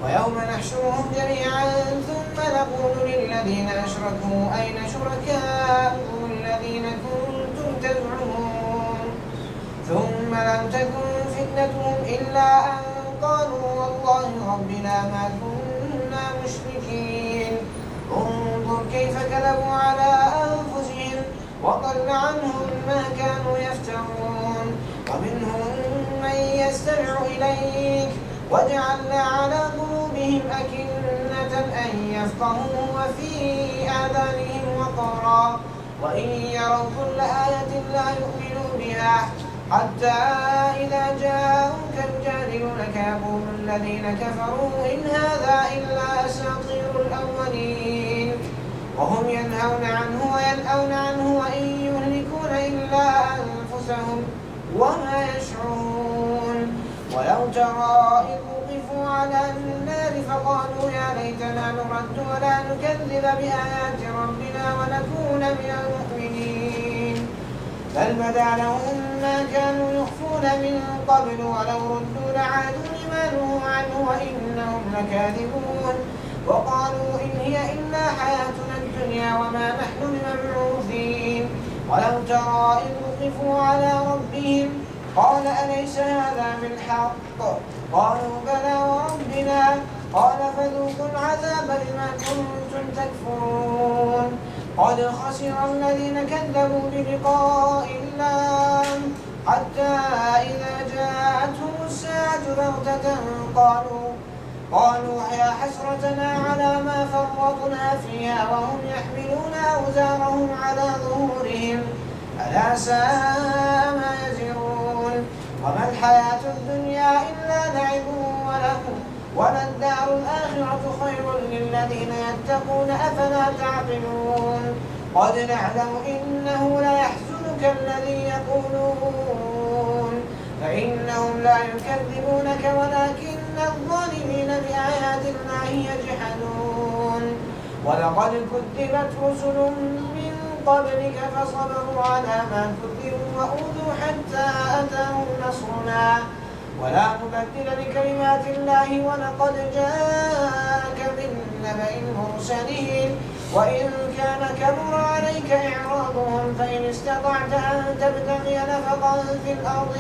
ويوم نحشرهم جميعا ثم نقول للذين أشركوا أين شركاؤكم الذين كنتم تزعمون ثم لم تكن فتنتهم إلا أن قالوا والله ربنا ما كنا مشركين انظر كيف كذبوا على أنفسهم وضل عنهم ما كانوا يفترون ومنهم من يستمع إليك وجعلنا على قلوبهم أكنة أن يفقهوا وفي آذانهم وقرا وإن يروا كل آية لا يؤمنوا بها حتى إذا جاءوك يجادلونك يقول الذين كفروا إن هذا إلا أساطير الأولين وهم ينهون عنه وينأون عنه وإن يهلكون إلا أنفسهم وما يشعرون ولو ترى إذ وقفوا على النار فقالوا يا ليتنا نرد ولا نكذب بآيات ربنا ونكون من المؤمنين بل بدا لهم ما كانوا يخفون من قبل ولو ردوا لعادوا لما نهوا عنه وإنهم لكاذبون وقالوا إن هي إلا حياتنا الدنيا وما نحن بمبعوثين ولو ترى إذ وقفوا على ربهم قال أليس هذا بالحق قالوا بلى وربنا قال فذوقوا العذاب بما كنتم تكفرون قد خسر الذين كذبوا بلقاء الله حتى إذا جاءتهم الساعة بغتة قالوا يا حسرتنا على ما فرطنا فيها وهم يحملون أوزارهم على ظهورهم ألا ساء ما يزرون وما الحياة الدنيا إلا لعب ولهو وللدار الآخرة خير للذين يتقون أفلا تعقلون قد نعلم إنه ليحزنك الذي يقولون فإنهم لا يكذبونك ولكن الظالمين بآيات الله يجحدون ولقد كذبت رسل من قبلك فصبروا على ما كذبوا وأوذوا حتى أتاهم نصرنا ولا مبدل لكلمات الله ولقد جاءك من نبأ المرسلين وإن كان كبر عليك إعراضهم فإن استطعت أن تبتغي نفقا في الأرض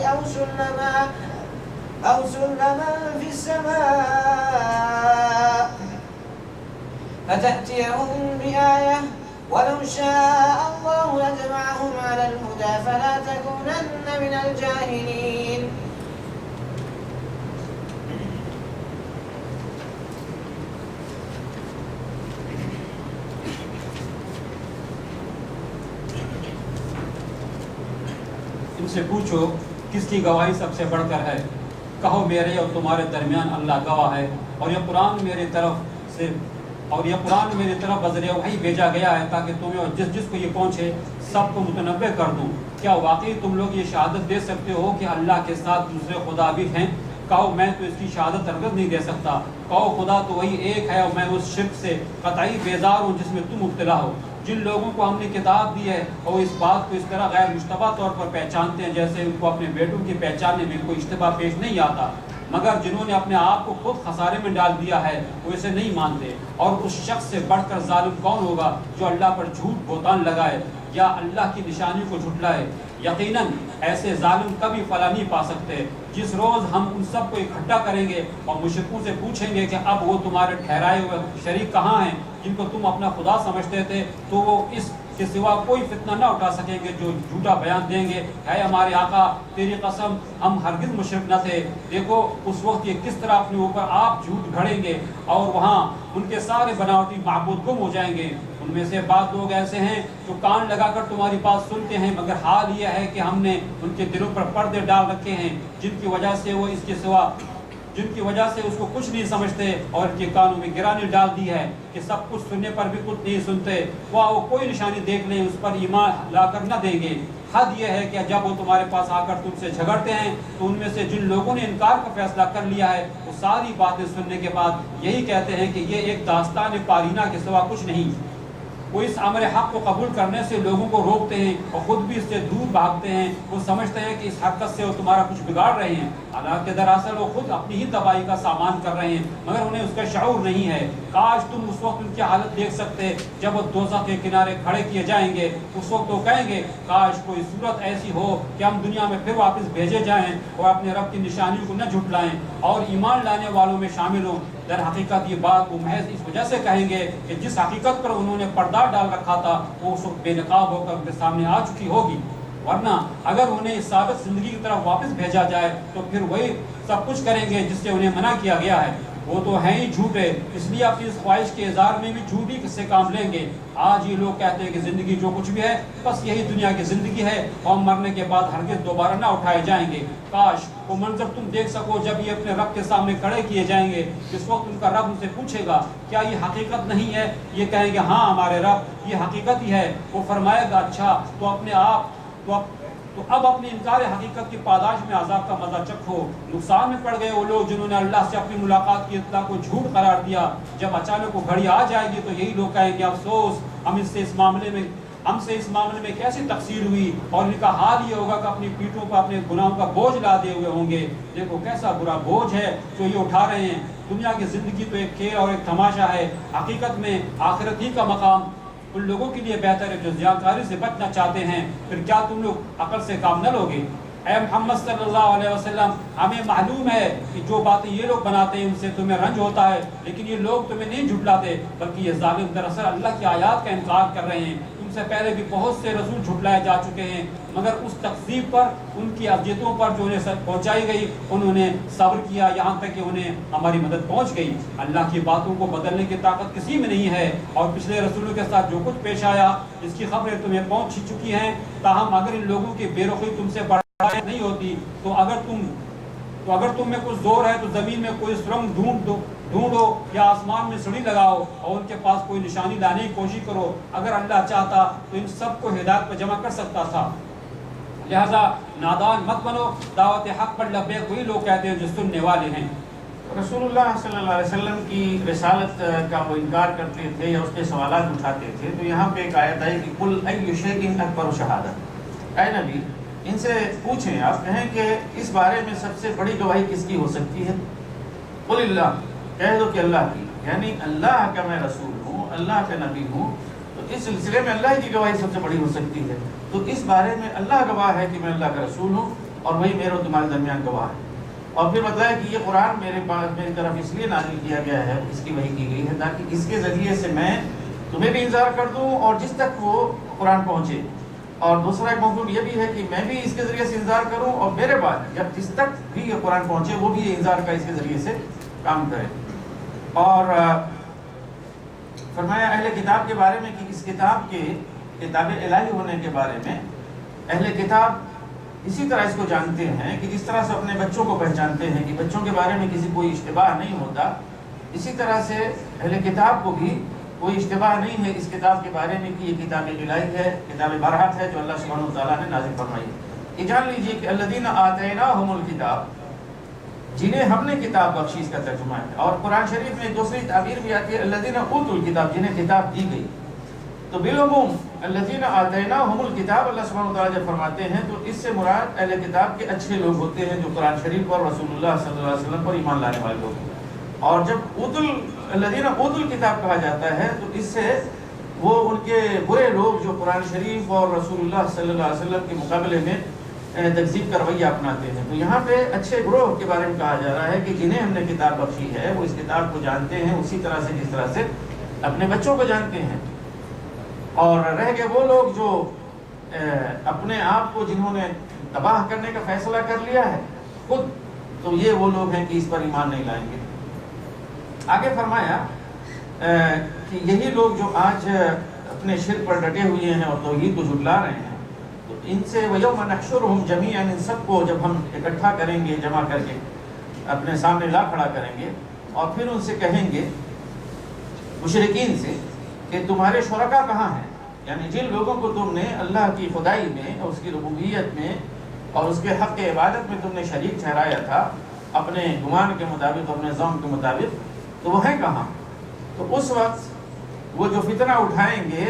أو سلما في السماء فتأتيهم بآية ولو شاء الله لجمعهم على الهدى فلا تكونن من الجاهلين ان سے پوچھو کس کی گواہی سب سے بڑھ کر ہے کہو میرے اور تمہارے درمیان اللہ گواہ ہے اور یہ قرآن میری طرف بذریعہ وحی بھیجا گیا ہے تاکہ تمہیں اور جس کو یہ پہنچے سب کو متنبع کر دوں کیا واقعی تم لوگ یہ شہادت دے سکتے ہو کہ اللہ کے ساتھ دوسرے خدا بھی ہیں کہو میں تو اس کی شہادت ہرگز نہیں دے سکتا کہو خدا تو وہی ایک ہے اور میں اس شرک سے قطعی بیزار ہوں جس میں تم مبتلا ہو جن لوگوں کو ہم نے کتاب دی ہے اور اس بات کو اس طرح غیر مشتبہ طور پر پہچانتے ہیں جیسے ان کو اپنے بیٹوں کی پہچاننے میں کوئی اشتباہ پیش نہیں آتا مگر جنہوں نے اپنے آپ کو خود خسارے میں ڈال دیا ہے وہ اسے نہیں مانتے اور اس شخص سے بڑھ کر ظالم کون ہوگا جو اللہ پر جھوٹ بہتان لگائے یا اللہ کی نشانی کو جھٹلائے یقیناً ایسے ظالم کبھی فلاح نہیں پا سکتے جس روز ہم ان سب کو اکٹھا کریں گے اور مشرکوں سے پوچھیں گے کہ اب وہ تمہارے ٹھہرائے ہوئے شریک کہاں ہیں جن کو تم اپنا خدا سمجھتے تھے تو وہ اس کے سوا کوئی فتنہ نہ اٹھا سکیں گے جو جھوٹا بیان دیں گے اے ہمارے آقا تیری قسم ہم ہرگز مشرک نہ تھے دیکھو اس وقت یہ کس طرح اپنے اوپر آپ جھوٹ گھڑیں گے اور وہاں ان کے سارے بناوٹی معبود گم ہو جائیں گے ان میں سے بعض لوگ ایسے ہیں جو کان لگا کر تمہاری بات سنتے ہیں مگر حال یہ ہے کہ ہم نے ان کے دلوں پر پردے ڈال رکھے ہیں جن کی وجہ سے وہ اس کو کچھ نہیں سمجھتے اور ان کے کانوں میں گرانی ڈال دی ہے کہ سب کچھ سننے پر بھی کچھ نہیں سنتے وہ کوئی نشانی دیکھ لیں اس پر ایمان لا کر نہ دیں گے حد یہ ہے کہ جب وہ تمہارے پاس آ کر تم سے جھگڑتے ہیں تو ان میں سے جن لوگوں نے انکار کا فیصلہ کر لیا ہے وہ ساری باتیں سننے کے بعد یہی کہتے ہیں کہ یہ ایک داستان پارینہ کے سوا کچھ نہیں وہ اس امر حق کو قبول کرنے سے لوگوں کو روکتے ہیں اور خود بھی اس سے دور بھاگتے ہیں. وہ سمجھتے ہیں کہ اس حرکت سے وہ تمہارا کچھ بگاڑ رہے ہیں، حالانکہ دراصل وہ خود اپنی ہی تباہی کا سامان کر رہے ہیں، مگر انہیں اس کا شعور نہیں ہے. کاش تم اس وقت ان کی حالت دیکھ سکتے جب وہ دوزخ کے کنارے کھڑے کیے جائیں گے. اس وقت وہ کہیں گے کاش کوئی صورت ایسی ہو کہ ہم دنیا میں پھر واپس بھیجے جائیں اور اپنے رب کی نشانیوں کو نہ جھٹلائیں اور ایمان لانے والوں میں شامل ہوں. در حقیقت یہ بات وہ محض اس وجہ سے کہیں گے کہ جس حقیقت پر انہوں نے پردہ ڈال رکھا تھا وہ اس وقت بے نقاب ہو کر ان کے سامنے آ چکی ہوگی. ورنہ اگر انہیں اس ثابت زندگی کی طرف واپس بھیجا جائے تو پھر وہی سب کچھ کریں گے جس سے انہیں منع کیا گیا ہے. وہ تو ہیں ہی جھوٹے، اس لیے اپنی اس خواہش کے اظہار میں بھی جھوٹی سے کام لیں گے. آج یہ لوگ کہتے ہیں کہ زندگی جو کچھ بھی ہے بس یہی دنیا کی زندگی ہے اور مرنے کے بعد ہرگز دوبارہ نہ اٹھائے جائیں گے. کاش وہ منظر تم دیکھ سکو جب یہ اپنے رب کے سامنے کھڑے کیے جائیں گے. اس وقت ان کا رب ان سے پوچھے گا کیا یہ حقیقت نہیں ہے؟ یہ کہیں گے ہاں ہمارے رب یہ حقیقت ہی ہے. وہ فرمائے گا اچھا تو اب اپنی انکار حقیقت کی پاداش میں عذاب کا مزہ چکھو. نقصان میں پڑ گئے وہ لوگ جنہوں نے اللہ سے اپنی ملاقات کی اطلاع کو جھوٹ قرار دیا. جب اچانک وہ گھڑی آ جائے گی تو یہی لوگ کہیں گے افسوس ہم سے اس معاملے میں کیسی تقصیر ہوئی، اور ان کا حال یہ ہوگا کہ اپنی پیٹھوں پر اپنے گناہوں کا بوجھ لادے ہوئے ہوں گے. دیکھو کیسا برا بوجھ ہے جو یہ اٹھا رہے ہیں. دنیا کی زندگی تو ایک کھیل اور ایک تماشا ہے، حقیقت میں آخرت ہی کا مقام ان لوگوں کے لیے بہتر ہے جو زیانکاری سے بچنا چاہتے ہیں. پھر کیا تم لوگ عقل سے کام نہ لوگے؟ اے محمد صلی اللہ علیہ وسلم، ہمیں معلوم ہے کہ جو باتیں یہ لوگ بناتے ہیں ان سے تمہیں رنج ہوتا ہے، لیکن یہ لوگ تمہیں نہیں جھٹلاتے بلکہ یہ ظالم دراصل اللہ کی آیات کا انکار کر رہے ہیں. تم سے پہلے بھی بہت سے رسول جھٹلائے جا چکے ہیں، مگر اس تکذیب پر، ان کی اذیتوں پر جو انہیں پہنچائی گئی انہوں نے صبر کیا یہاں تک کہ انہیں ہماری مدد پہنچ گئی. اللہ کی باتوں کو بدلنے کی طاقت کسی میں نہیں ہے، اور پچھلے رسولوں کے ساتھ جو کچھ پیش آیا اس کی خبریں تمہیں پہنچ چکی ہیں. تاہم اگر ان لوگوں کی بے رخی تم سے برداشت نہیں ہوتی تو اگر تم میں کچھ زور ہے تو زمین میں کوئی سرنگ ڈھونڈو یا آسمان میں سڑی لگاؤ اور ان کے پاس کوئی نشانی لانے کی کوشش کرو. اگر اللہ چاہتا تو ان سب کو ہدایت پر جمع کر سکتا تھا. لہذا نادان مت بنو، دعوت حق پر لبیک وہی لوگ کہتے ہیں جو سننے والے ہیں. رسول اللہ صلی اللہ علیہ وسلم کی رسالت کا وہ انکار کرتے تھے یا اس کے سوالات اٹھاتے تھے. تو یہاں پہ ایک آیت ہے کہ قل ای شیء اکبر شہادت، اے نبی ان سے پوچھیں، آپ کہیں کہ اس بارے میں سب سے بڑی گواہی کس کی ہو سکتی ہے؟ قل اللہ، کہہ دو کہ اللہ کی، یعنی اللہ کا میں رسول ہوں، اللہ کا نبی ہوں، تو اس سلسلے میں اللہ کی گواہی سب سے بڑی ہو سکتی ہے. تو اس بارے میں اللہ گواہ ہے کہ میں اللہ کا رسول ہوں اور وہی میرے اور تمہارے درمیان گواہ ہے. اور پھر بتلایا کہ یہ قرآن میری طرف اس لیے نازل کیا گیا ہے، اس کی وحی کی گئی ہے تاکہ اس کے ذریعے سے میں تمہیں بھی انذار کر دوں اور جس تک وہ قرآن پہنچے. اور دوسرا ایک مفہوم یہ بھی ہے کہ میں بھی اس کے ذریعے سے انذار کروں اور میرے بعد جب جس تک بھی یہ قرآن پہنچے وہ بھی یہ انذار کا اس کے ذریعے سے کام کرے. اور فرمایا اہل کتاب کے بارے میں کہ اس کتاب کے کتاب الہی ہونے کے بارے میں اہل کتاب اسی طرح اس کو جانتے ہیں کہ جس طرح سے اپنے بچوں کو پہچانتے ہیں کہ بچوں کے بارے میں کسی کوئی اشتباہ نہیں ہوتا، اسی طرح سے اہل کتاب کو بھی کوئی اشتباہ نہیں ہے اس کتاب کے بارے میں کہ یہ کتاب الہی ہے، کتاب برحق ہے جو اللہ سبحانہ وتعالیٰ نے نازل فرمائی. یہ جان لیجئے کہ الذین آتیناہم الکتاب، جنہیں ہم نے کتاب بخشی، اس کا ترجمہ ہے. اور قرآن شریف میں ایک دوسری تعبیر بھی آتی ہے الذین اوتوا الکتاب، جنہیں کتاب دی گئی. تو بالعموم الذین آتیناہم الکتاب اللہ سبحانہ وتعالیٰ جب فرماتے ہیں تو اس سے مراد اہل کتاب کے اچھے لوگ ہوتے ہیں جو قرآن شریف اور رسول اللہ صلی اللہ علیہ وسلم پر ایمان لانے والے لوگ ہیں. اور جب الذین اوتوا الکتاب کہا جاتا ہے تو اس سے وہ ان کے برے لوگ جو قرآن شریف اور رسول اللہ صلی اللہ علیہ وسلم کے مقابلے میں تکذیب کا رویہ اپناتے ہیں. تو یہاں پہ اچھے گروہ کے بارے میں کہا جا رہا ہے کہ جنہیں ہم نے کتاب بخشی ہے وہ اس کتاب کو جانتے ہیں اسی طرح سے جس طرح سے اپنے بچوں کو جانتے ہیں. اور رہ گئے وہ لوگ جو اپنے آپ کو جنہوں نے تباہ کرنے کا فیصلہ کر لیا ہے خود، تو یہ وہ لوگ ہیں کہ اس پر ایمان نہیں لائیں گے. آگے فرمایا کہ یہی لوگ جو آج اپنے شرک پر ڈٹے ہوئے ہیں اور توحید کو جھٹلا رہے ہیں، تو ان سے وَيَوْمَ نَحْشُرُهُمْ جَمِيعًا، ان سب کو جب ہم اکٹھا کریں گے، جمع کر کے اپنے سامنے لا کھڑا کریں گے اور پھر ان سے کہیں گے مشرکین سے کہ تمہارے شرکا کہاں ہیں، یعنی جن لوگوں کو تم نے اللہ کی خدائی میں اور اس کی ربوبیت میں اور اس کے حق عبادت میں تم نے شریک ٹھہرایا تھا اپنے گمان کے مطابق، اپنے ظن کے مطابق، تو وہ ہیں کہاں. تو اس وقت وہ جو فتنہ اٹھائیں گے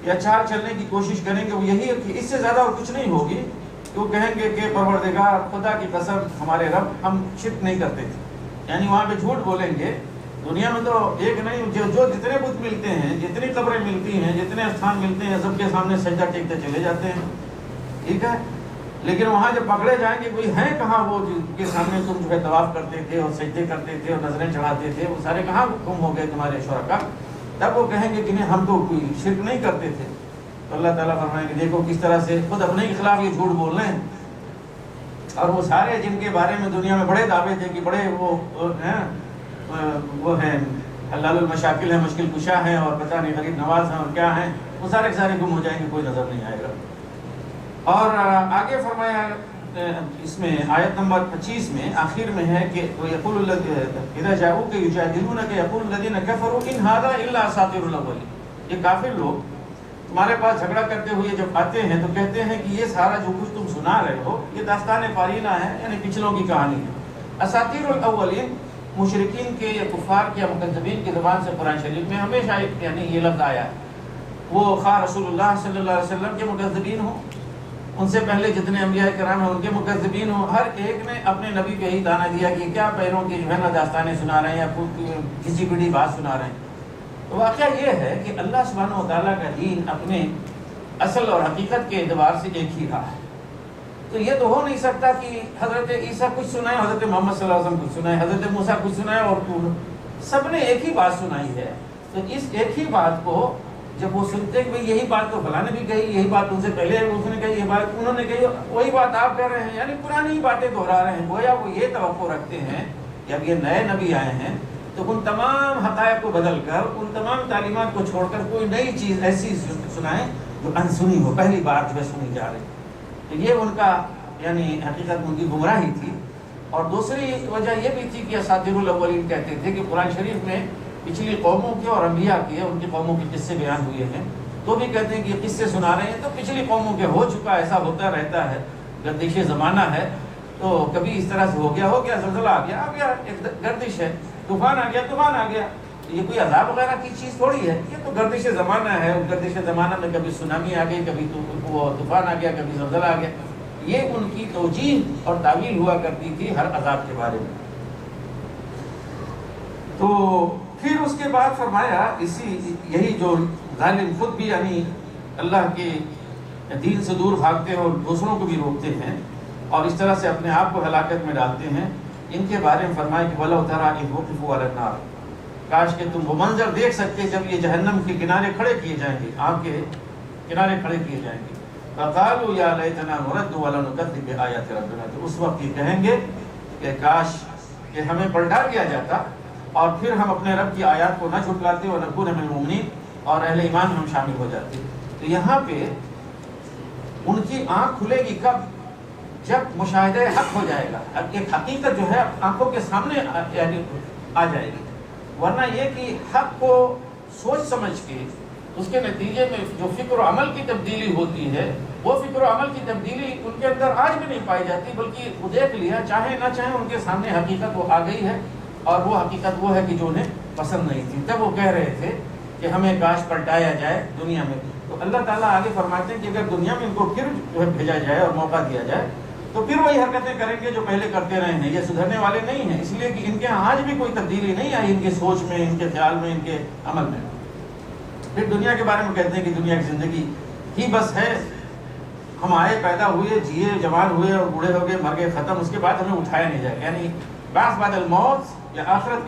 یا چال چلنے کی کوشش کریں گے وہ یہی ہے کہ اس سے زیادہ اور کچھ نہیں ہوگی کہ وہ کہیں گے کہ پروردگار خدا کی قسم ہمارے رب ہم شرک نہیں کرتے تھے، یعنی وہاں پہ جھوٹ بولیں گے۔ دنیا میں تو ایک نہیں، جو جتنے بت ملتے ہیں، جتنی قبریں ملتی ہیں، جتنے استھان ملتے ہیں، سب کے سامنے سجدہ ٹیکتے چلے جاتے ہیں، ٹھیک ہے، لیکن وہاں جب پکڑے جائیں گے کوئی ہیں کہاں وہ جن کے سامنے تم جو ہے طواف کرتے تھے اور سجدے کرتے تھے اور نظریں چڑھاتے تھے، وہ سارے کہاں گم ہو گئے تمہارے شرکا؟ تب وہ کہیں گے کہ نہیں ہم تو کوئی شرک نہیں کرتے تھے۔ تو اللہ تعالیٰ فرمائیں گے دیکھو کس طرح سے خود اپنے کے خلاف یہ جھوٹ بول رہے ہیں، اور وہ سارے جن کے بارے میں دنیا میں بڑے دعوے تھے کہ بڑے وہ ہیں حلال المشاکل ہیں، مشکل کشا ہیں، اور پتہ نہیں غریب نواز ہیں اور کیا ہیں، وہ سارے کے سارے گم ہو جائیں گے، کوئی نظر نہیں آئے گا۔ اور آگے فرمایا اس میں آیت نمبر 25 میں آخر میں ہے کہ یقول اذا جاؤوک یجادلونک یقول الذین کفروا ان ھذا الا اساطیر الاولین، یہ کافر لوگ تمہارے پاس جھگڑا کرتے ہوئے جب آتے ہیں تو کہتے ہیں کہ یہ سارا جو کچھ تم سنا رہے ہو یہ داستان پارینہ ہے، یعنی پچھلوں کی کہانی ہے۔ اساطیر الاولین مشرکین کے یا کفار کے یا مکذبین کی زبان سے قرآن شریف میں ہمیشہ یعنی یہ لفظ آیا ہے، وہ خواہ رسول اللہ صلی اللہ علیہ وسلم کے مکذبین ہوں، ان سے پہلے جتنے انبیاء کرام ہیں ان کے مکذبین ہوں، ہر ایک نے اپنے نبی کو یہی دانا دیا کہ کیا پیروں کی جو ہے نا داستانیں سنا رہے ہیں یا کسی بڑی بات سنا رہے ہیں۔ تو واقعہ یہ ہے کہ اللہ سبحانہ و تعالیٰ کا دین اپنے اصل اور حقیقت کے اعتبار سے ایک ہی رہا ہے، تو یہ تو ہو نہیں سکتا کہ حضرت عیسیٰ کچھ سنائے، حضرت محمد صلی اللہ علیہ وسلم کچھ سنائے، حضرت موسیٰ کچھ سنائے اور سب نے ایک ہی بات سنائی ہے۔ تو اس ایک ہی بات کو جب وہ سنتے کہ یہی بات تو فلاں نے بھی کہی، یہی بات ان سے پہلے اس نے کہی، یہ بات انہوں نے کہی، وہی بات آپ کہہ رہے ہیں، یعنی پرانی باتیں دہرا رہے ہیں، گویا وہ یہ توقع رکھتے ہیں جب یہ نئے نبی آئے ہیں تو ان تمام حقائق کو بدل کر، ان تمام تعلیمات کو چھوڑ کر کوئی نئی چیز ایسی سنائیں جو انسنی ہو، پہلی بار جو ہے سنی جا رہی۔ تو یہ ان کا یعنی حقیقت ان کی گمراہی تھی۔ اور دوسری وجہ یہ بھی تھی کہ اساطیر الاولین کہتے تھے کہ قرآن شریف میں پچھلی قوموں کے اور انبیاء کے ان کی قوموں کے قصے بیان ہوئے ہیں، تو بھی کہتے ہیں کہ یہ قصے سنا رہے ہیں تو پچھلی قوموں کے ہو چکا، ایسا ہوتا رہتا ہے، گردش زمانہ ہے، تو کبھی اس طرح سے ہو گیا زلزلہ آ گیا، ایک گردش ہے، طوفان آ گیا، تو یہ کوئی عذاب وغیرہ کی چیز تھوڑی ہے، یہ تو گردش زمانہ ہے۔ گردش زمانہ میں کبھی سونامی آ گئی، کبھی وہ طوفان آ گیا، کبھی زلزلہ آ گیا، یہ ان کی توجیہ اور تعویل ہوا کرتی تھی ہر عذاب کے بارے میں۔ تو پھر اس کے بعد فرمایا یہی جو ظالم خود بھی یعنی اللہ کے دین سے دور بھاگتے ہیں اور دوسروں کو بھی روکتے ہیں اور اس طرح سے اپنے آپ کو ہلاکت میں ڈالتے ہیں، ان کے بارے میں فرمایا کہ وَلَوْ تَرَىٰ إِذْ وُقِفُوا عَلَى النَّارِ، کاش کہ تم وہ منظر دیکھ سکتے جب یہ جہنم کے کنارے کھڑے کیے جائیں گے، آگ کے کنارے کھڑے کیے جائیں گے، فَقَالُوا يَا لَيْتَنَا نُرَدُّ وَلَا نُكَذِّبَ بِآيَاتِ رَبِّنَا، تو اس وقت یہ کہیں گے کہ کاش کہ ہمیں پلٹا دیا جاتا اور پھر ہم اپنے رب کی آیات کو نہ جھٹلاتے اور نکون من المؤمنین، اور اہل ایمان میں ہم شامل ہو جاتے۔ تو یہاں پہ ان کی آنکھ کھلے گی کب؟ جب مشاہدہ حق ہو جائے گا، ایک حقیقت جو ہے آنکھوں کے سامنے یعنی آ جائے گی، ورنہ یہ کہ حق کو سوچ سمجھ کے اس کے نتیجے میں جو فکر و عمل کی تبدیلی ہوتی ہے، وہ فکر و عمل کی تبدیلی ان کے اندر آج بھی نہیں پائی جاتی، بلکہ وہ دیکھ لیا چاہے نہ چاہے ان کے سامنے حقیقت وہ آ گئی ہے، اور وہ حقیقت وہ ہے کہ جو انہیں پسند نہیں تھی۔ جب وہ کہہ رہے تھے کہ ہمیں کاش پلٹایا جائے دنیا میں، تو اللہ تعالیٰ آگے فرماتے ہیں کہ اگر دنیا میں ان کو پھر جو ہے بھیجا جائے اور موقع دیا جائے تو پھر وہی حرکتیں کریں گے جو پہلے کرتے رہے ہیں، یہ سدھرنے والے نہیں ہیں، اس لیے کہ ان کے آج بھی کوئی تبدیلی نہیں آئی ان کی سوچ میں، ان کے خیال میں، ان کے عمل میں۔ پھر دنیا کے بارے میں کہتے ہیں کہ دنیا کی زندگی ہی بس ہے، ہم آئے، پیدا ہوئے، جیے، جوان ہوئے اور بوڑھے ہو گئے، مر گئے، ختم، اس کے بعد ہمیں اٹھایا نہیں جائے گا، یعنی بعث بعد الموت یا آخرت